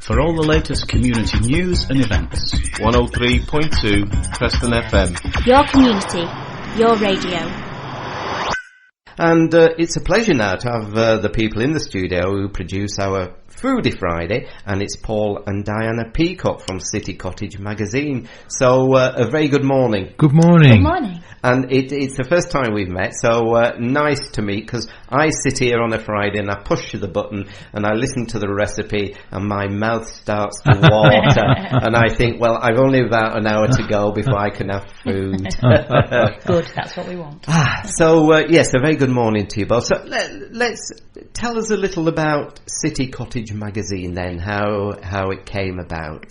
for all the latest community news and events. 103.2 Preston FM. Your community, your radio. And it's a pleasure now to have the people in the studio who produce our Foodie Friday, and it's Paul and Diana Peacock from City Cottage magazine. So a very good morning. Good morning. Good morning. And it's the first time we've met, so nice to meet, because I sit here on a Friday and I push the button and I listen to the recipe and my mouth starts to water and I think, well, I've only about an hour to go before I can have food. Good, that's what we want. So, yes, a very good morning to you both. So let's tell us a little about City Cottage magazine then, how it came about.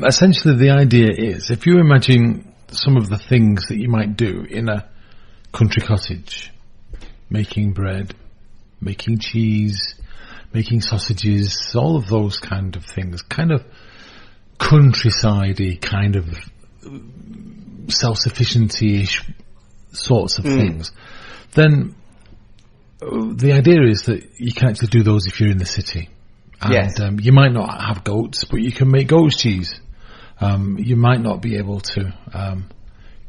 Essentially the idea is, if you imagine some of the things that you might do in a country cottage, making bread, making cheese, making sausages, all of those kind of things, kind of countryside-y, kind of self-sufficiency-ish sorts of things, then the idea is that you can actually do those if you're in the city. And yes. You might not have goats, but you can make goat's cheese. You might not be able to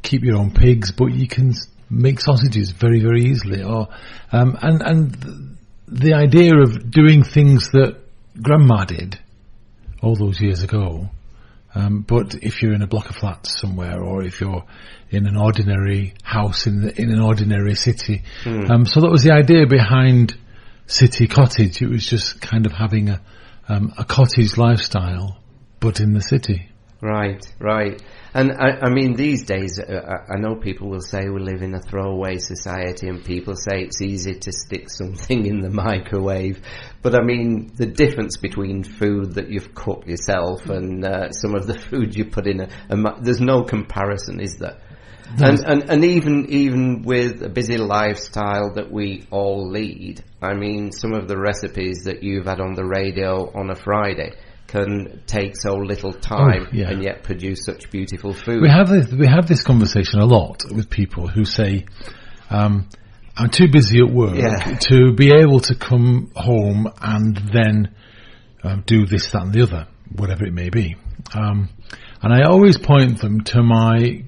keep your own pigs, but you can make sausages very, very easily. Or and the idea of doing things that Grandma did all those years ago, but if you're in a block of flats somewhere, or if you're in an ordinary house in an ordinary city, so that was the idea behind City Cottage. It was just kind of having a cottage lifestyle, but in the city. Right. And I mean, these days, I know people will say we live in a throwaway society, and people say it's easy to stick something in the microwave. But I mean, the difference between food that you've cooked yourself and some of the food you put in there's no comparison, is there? And even with a busy lifestyle that we all lead, I mean, some of the recipes that you've had on the radio on a Friday can take so little time and yet produce such beautiful food. We have this conversation a lot with people who say, I'm too busy at work to be able to come home and then do this, that and the other, whatever it may be. And I always point them to my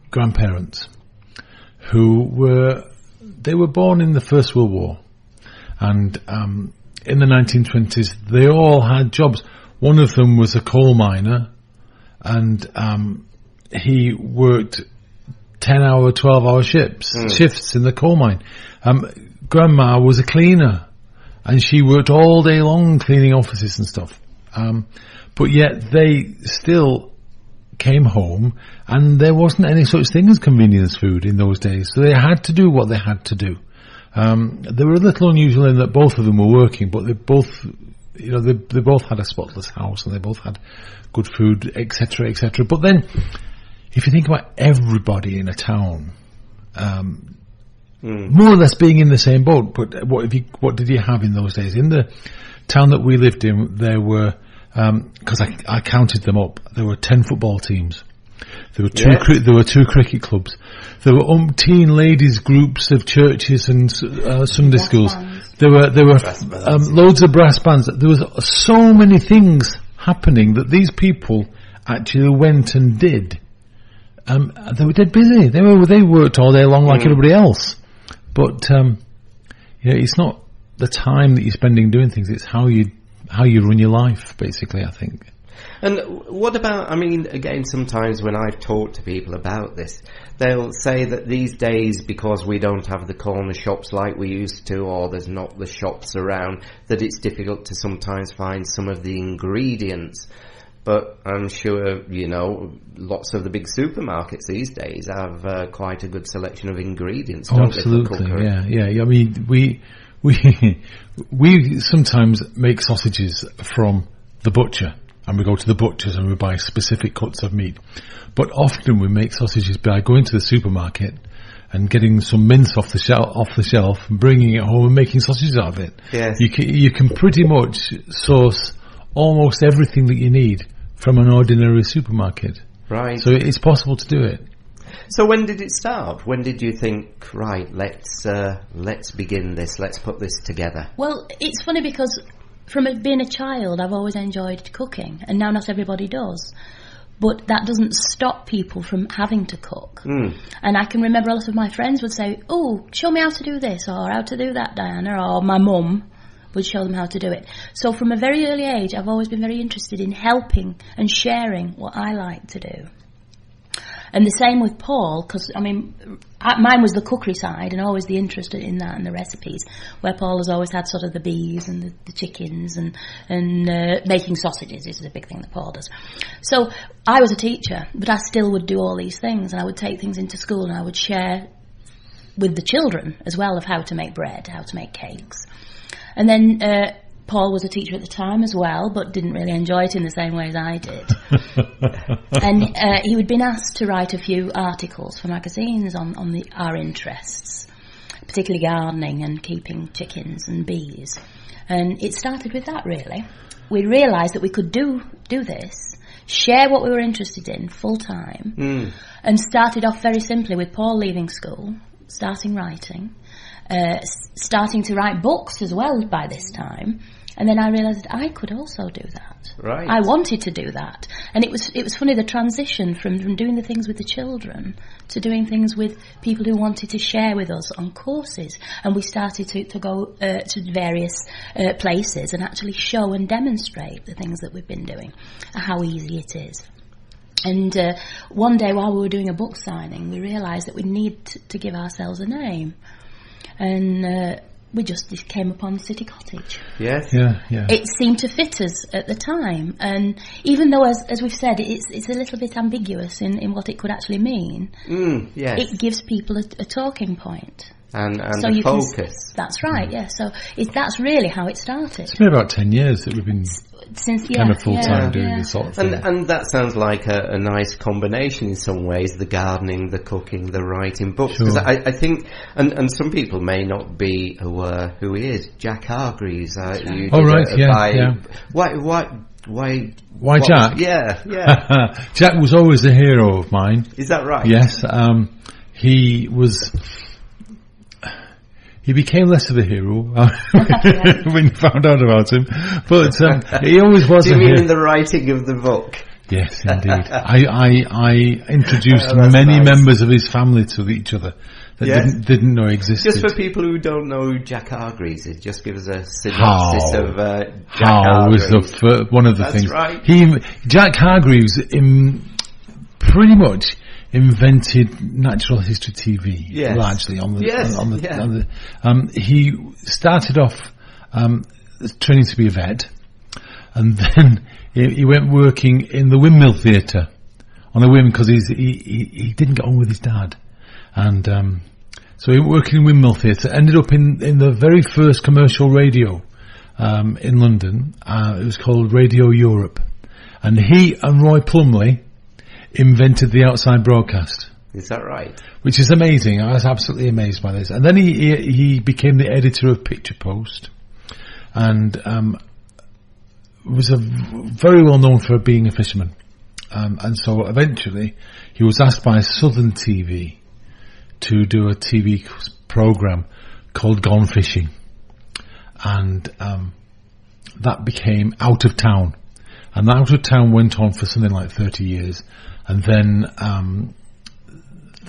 grandparents, who were born in the First World War, and in the 1920s they all had jobs. One of them was a coal miner, and he worked 10-hour, 12-hour shifts in the coal mine. Grandma was a cleaner, and she worked all day long cleaning offices and stuff. But yet they still came home, and there wasn't any such thing as convenience food in those days, so they had to do what they had to do. They were a little unusual in that both of them were working, but they both had a spotless house, and they both had good food, etc., etc. But then, if you think about everybody in a town, more or less being in the same boat, but what did you have in those days? In the town that we lived in, there were, because I counted them up, there were 10 football teams. There were two cricket clubs. There were umpteen ladies groups of churches and Sunday schools. There were loads of brass bands. There was so many things happening that these people actually went and did. They were dead busy. They worked all day long like everybody else. But it's not the time that you're spending doing things. It's how you run your life, basically, I think. And what about, I mean, again, sometimes when I've talked to people about this, they'll say that these days, because we don't have the corner shops like we used to, or there's not the shops around, that it's difficult to sometimes find some of the ingredients. But I'm sure, lots of the big supermarkets these days have quite a good selection of ingredients, don't they, for cookery? Yeah. I mean, we sometimes make sausages from the butcher, and we go to the butchers and we buy specific cuts of meat. But often we make sausages by going to the supermarket and getting some mince off the shelf and bringing it home and making sausages out of it. Yes. You can pretty much source almost everything that you need from an ordinary supermarket. Right. So it's possible to do it. So when did it start? When did you think, right, let's begin this, let's put this together? Well, it's funny because from being a child, I've always enjoyed cooking, and now not everybody does. But that doesn't stop people from having to cook. And I can remember a lot of my friends would say, "Oh, show me how to do this," or "How to do that, Diana," or my mum would show them how to do it. So from a very early age, I've always been very interested in helping and sharing what I like to do. And the same with Paul, because, I mean, mine was the cookery side and always the interest in that and the recipes, where Paul has always had sort of the bees and the chickens and making sausages is a big thing that Paul does. So I was a teacher, but I still would do all these things, and I would take things into school and I would share with the children as well of how to make bread, how to make cakes. And then Paul was a teacher at the time as well, but didn't really enjoy it in the same way as I did. And he had been asked to write a few articles for magazines on our interests, particularly gardening and keeping chickens and bees. And it started with that, really. We realised that we could do this, share what we were interested in full time, and started off very simply with Paul leaving school, starting writing, starting to write books as well by this time. And then I realised I could also do that. Right. I wanted to do that. And it was funny, the transition from doing the things with the children to doing things with people who wanted to share with us on courses. And we started to go to various places and actually show and demonstrate the things that we've been doing, how easy it is. And one day while we were doing a book signing, we realised that we need to give ourselves a name. And we just came upon City Cottage. Yes. Yeah. It seemed to fit us at the time, and even though, as we've said, it's a little bit ambiguous in what it could actually mean. Yes. It gives people a talking point. And so a focus. That's right, yeah. So that's really how it started. It's been about 10 years that we've been kind of full-time doing this sort of thing. And that sounds like a nice combination in some ways, the gardening, the cooking, the writing books. Because I think, and some people may not be aware who he is, Jack Hargreaves. Why Jack? Yeah. Jack was always a hero of mine. Is that right? Yes. He became less of a hero when you found out about him, but he always was. Do you mean in the writing of the book? Yes, indeed. I introduced many members of his family to each other that didn't know existed. Just for people who don't know who Jack Hargreaves is, just give us a synopsis of Jack Hargreaves. Was one of the things. Right. Jack Hargreaves pretty much invented natural history TV largely he started off training to be a vet, and then he went working in the Windmill Theatre on a whim because he didn't get on with his dad, and so he went working in Windmill Theatre, ended up in the very first commercial radio in London. It was called Radio Europe, and he and Roy Plumley invented the outside broadcast. Is that right? Which is amazing. I was absolutely amazed by this. And then he became the editor of Picture Post, and was very well known for being a fisherman. And so eventually he was asked by Southern TV to do a TV program called Gone Fishing, and that became Out of Town. And Out of Town went on for something like 30 years. And then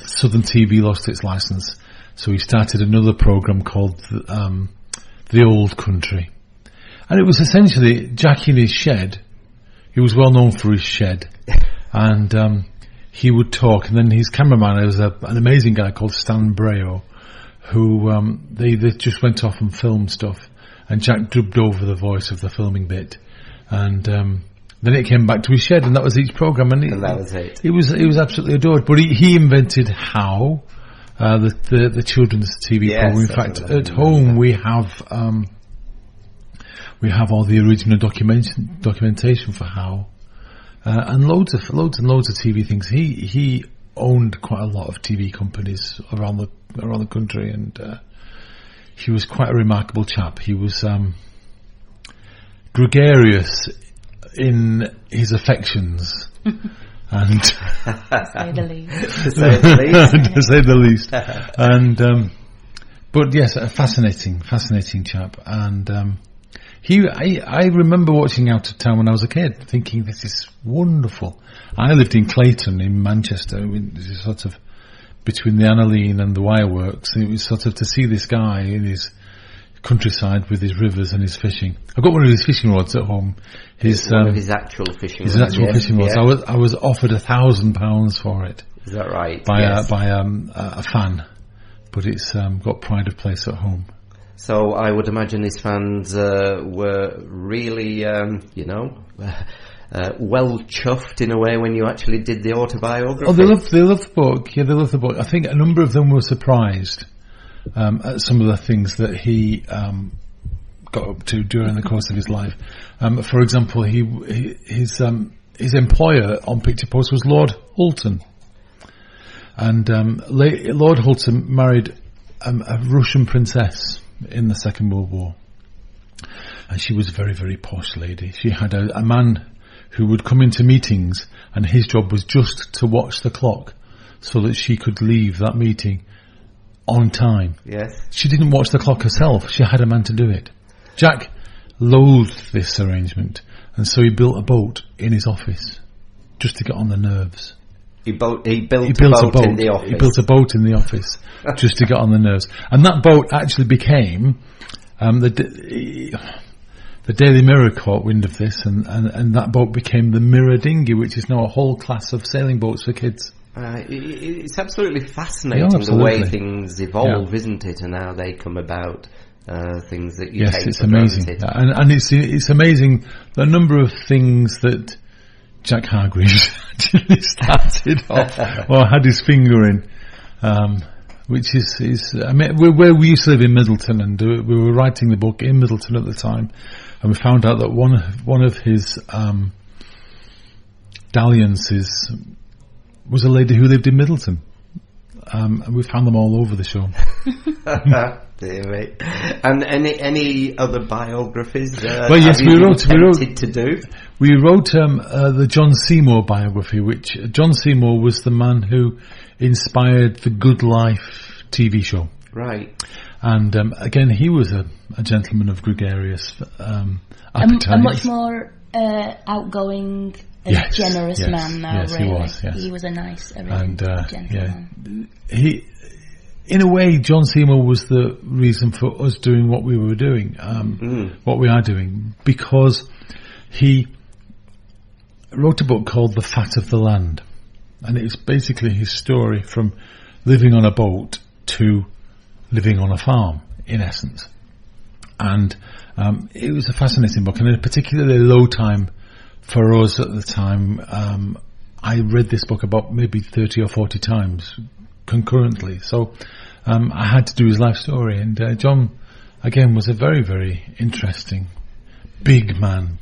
Southern TV lost its licence, so he started another programme called The Old Country. And it was essentially Jack in his shed. He was well known for his shed. And he would talk, and then his cameraman was an amazing guy called Stan Breo, who they just went off and filmed stuff, and Jack dubbed over the voice of the filming bit. And then it came back to his shed, and that was each programme, and that was it. He was absolutely adored. But he invented How, the children's TV program. In fact, at home we have all the original documentation for How, and loads and loads of TV things. He owned quite a lot of TV companies around the country, and he was quite a remarkable chap. He was gregarious in his affections, and to say the least. To say the least. And but yes, a fascinating chap, and I remember watching Out of Town when I was a kid, thinking this is wonderful. I lived in Clayton in Manchester, which is sort of between the Aniline and the Wireworks. And it was sort of to see this guy in his countryside with his rivers and his fishing. I've got one of his fishing rods at home. One of his actual fishing rods. His actual fishing rods. Yeah. I was offered £1,000 for it. Is that right? By a fan, but it's got pride of place at home. So I would imagine his fans were really, well chuffed in a way when you actually did the autobiography. Oh, they loved the book. Yeah, they loved the book. I think a number of them were surprised at some of the things that he got up to during the course of his life. For example, his employer on Picture Post was Lord Hulton, and Lord Hulton married a Russian princess in the Second World War, and she was a very, very posh lady. She had a man who would come into meetings, and his job was just to watch the clock so that she could leave that meeting on time. Yes. She didn't watch the clock herself. She had a man to do it. Jack loathed this arrangement, and so he built a boat in his office just to get on the nerves. He built a boat in the office. He built a boat in the office just to get on the nerves. And that boat actually became the Daily Mirror caught wind of this, and that boat became the Mirror Dinghy, which is now a whole class of sailing boats for kids. It's absolutely fascinating the way things evolve, isn't it, and how they come about. Things that you take it's for amazing, granted. and it's amazing the number of things that Jack Hargreaves actually started off or had his finger in, which is I mean, where we used to live in Middleton, and we were writing the book in Middleton at the time, and we found out that one of his dalliances was a lady who lived in Middleton, and we found them all over the show. Dear me. And any other biographies? Well, yes, we wrote to do. We wrote the John Seymour biography, which John Seymour was the man who inspired the Good Life TV show. Right. And again, he was a gentleman of gregarious appetite. A much more outgoing and generous man now, yes, really. He was, yes. He was a nice gentleman. Yeah. In a way, John Seymour was the reason for us doing what we were doing, what we are doing, because he wrote a book called The Fat of the Land, and it's basically his story from living on a boat to living on a farm, in essence. And it was a fascinating book, and a particularly low time for us at the time. I read this book about maybe 30 or 40 times concurrently, so I had to do his life story, and John again was a very, very interesting big man,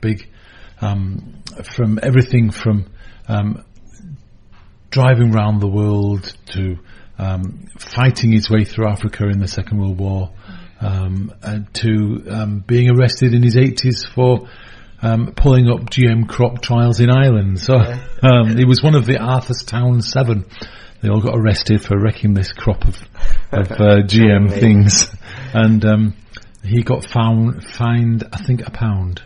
from everything from driving around the world to fighting his way through Africa in the Second World War, to being arrested in his 80s for pulling up GM crop trials in Ireland. So he was one of the Arthurstown 7. They all got arrested for wrecking this crop of GM things, and he got fined, I think, £1.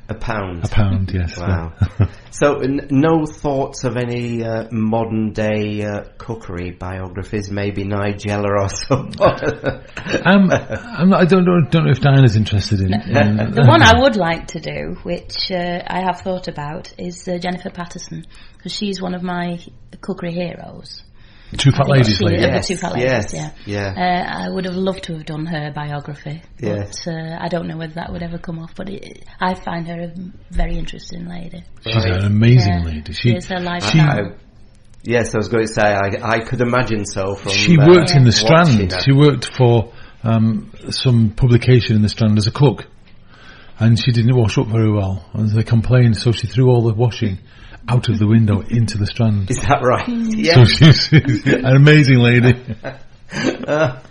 £1, yes. Wow. So, no thoughts of any modern day cookery biographies? Maybe Nigella or something. I don't know if Diana's interested in. The one I would like to do, which I have thought about, is Jennifer Patterson, because she's one of my cookery heroes. Two Fat Ladies, yes, Two Fat Ladies, yeah. I would have loved to have done her biography, but I don't know whether that would ever come off. But I find her a very interesting lady. She's an amazing lady. She's her life. Yes, I was going to say I could imagine so. She worked in the Strand. She worked for some publication in the Strand as a cook, and she didn't wash up very well, and they complained. So she threw all the washing out of the window into the Strand. Is that right? Yes. So she's an amazing lady.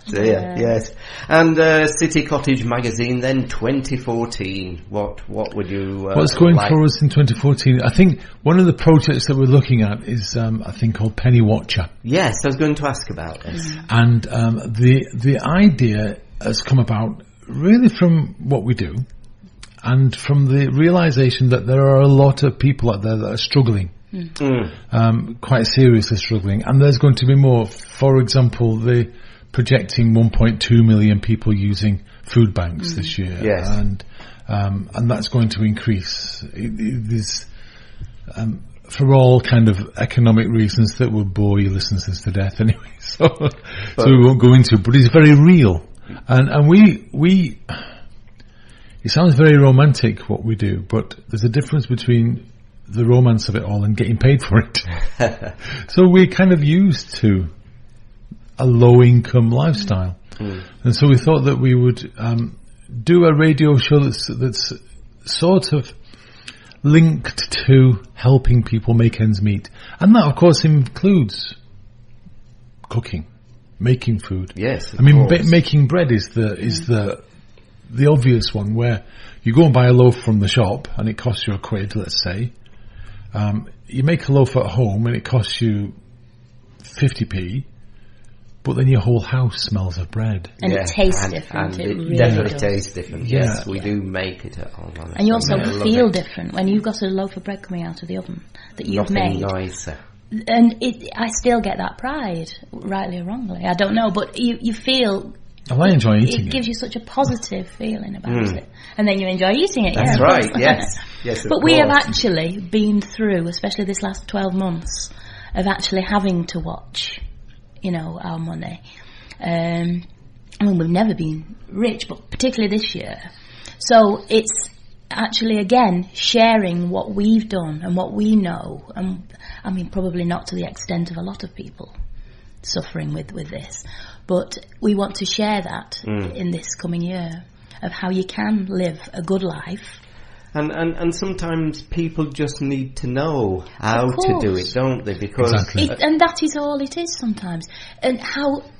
Yes. And City Cottage magazine then 2014. What would you what's going for us in 2014? I think one of the projects that we're looking at is a thing called Penny Watcher. Yes, I was going to ask about this. And the idea has come about really from what we do, and from the realisation that there are a lot of people out there that are struggling, quite seriously struggling, and there's going to be more. For example, they're projecting 1.2 million people using food banks this year, and that's going to increase. It is, for all kind of economic reasons that will bore your listeners to death anyway, so we won't go into it, but it's very real. And we it sounds very romantic what we do, but there's a difference between the romance of it all and getting paid for it. So we're kind of used to a low income lifestyle. And so we thought that we would do a radio show that's sort of linked to helping people make ends meet. And that of course includes cooking, making food. Yes, I mean, making bread is the obvious one, where you go and buy a loaf from the shop and it costs you £1, let's say. You make a loaf at home and it costs you 50p, but then your whole house smells of bread. And it tastes different. And it really definitely does. tastes different. Yeah. Yes, we do make it at home. And you also feel different when you've got a loaf of bread coming out of the oven that you've Nothing made. nicer. And I still get that pride, rightly or wrongly. I don't know, but you feel... Oh, I enjoy eating it. It gives you such a positive feeling about it. And then you enjoy eating it. That's yeah, right, yes. Yes, but we have actually been through, especially this last 12 months, of actually having to watch, our money. I mean, we've never been rich, but particularly this year. So it's actually, again, sharing what we've done and what we know. And I mean, probably not to the extent of a lot of people suffering with this. But we want to share that in this coming year of how you can live a good life. And sometimes people just need to know how to do it, don't they? Because exactly. And that is all it is sometimes. And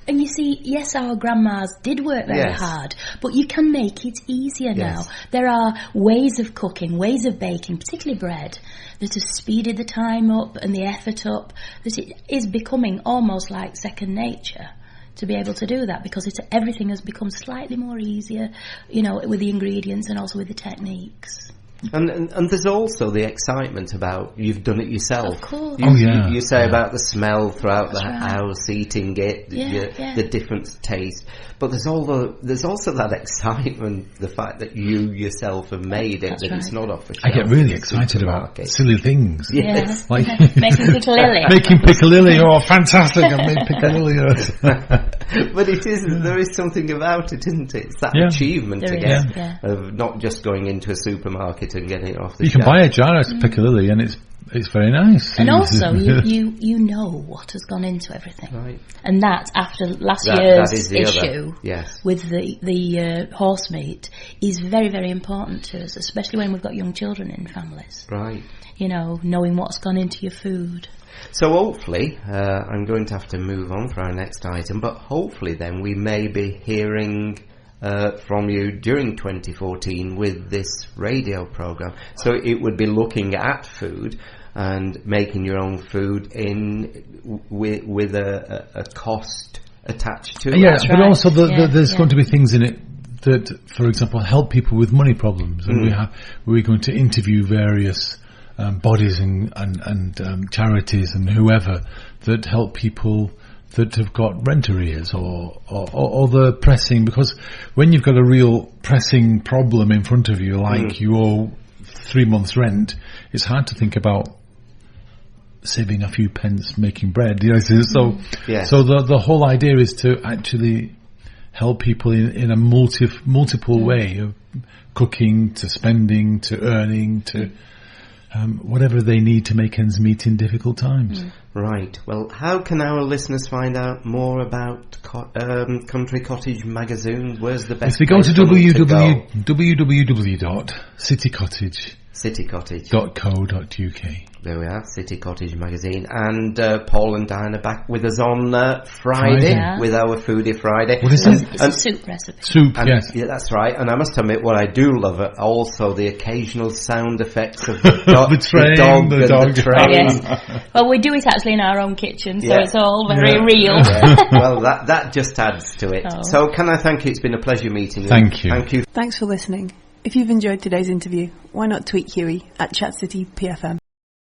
you see, yes, our grandmas did work very hard, but you can make it easier now. There are ways of cooking, ways of baking, particularly bread, that have speeded the time up and the effort up, that it is becoming almost like second nature to be able to do that, because everything has become slightly more easier, with the ingredients and also with the techniques. And there's also the excitement about you've done it yourself. Of course. You say about the smell throughout the house, eating it, the different taste. But there's also that excitement, the fact that you yourself have made it, it's not off the shelf. I get really excited about silly things. Yes. Like making piccalilli. Making piccalilli, fantastic, I made piccalilli. But there is something about it, isn't it? It's that achievement again of not just going into a supermarket and getting it off the shelf. You can buy a jar of piccalilli and it's very nice. And also, you know what has gone into everything. Right. And that, after last year's issue with the horse meat, is very, very important to us, especially when we've got young children in families. Right. Knowing what's gone into your food. So hopefully, I'm going to have to move on for our next item, but hopefully then we may be hearing from you during 2014 with this radio program. So it would be looking at food and making your own food with a cost attached to it. Yeah, but also there's going to be things in it that, for example, help people with money problems, and we're going to interview various bodies and charities and whoever that help people that have got rent arrears or the pressing, because when you've got a real pressing problem in front of you, like you owe 3 months rent, it's hard to think about saving a few pence making bread. So the whole idea is to actually help people in a multiple way of cooking to spending to earning to whatever they need to make ends meet in difficult times. Right. Well, how can our listeners find out more about Country Cottage magazine? Where's the best? If they go to www.citycottage.co.uk. There we are, City Cottage magazine. And Paul and Diane are back with us on Friday with our Foodie Friday. What is it? It's a soup recipe. Soup, yes. Yeah, that's right. And I must admit, what I do love are also the occasional sound effects of the dog, the train. Yes. Well, we do it actually in our own kitchen, so it's all very real. Well, that just adds to it. So can I thank you? It's been a pleasure meeting you. Thank you. Thank you. Thanks for listening. If you've enjoyed today's interview, why not tweet Hughie at ChatCityPFM?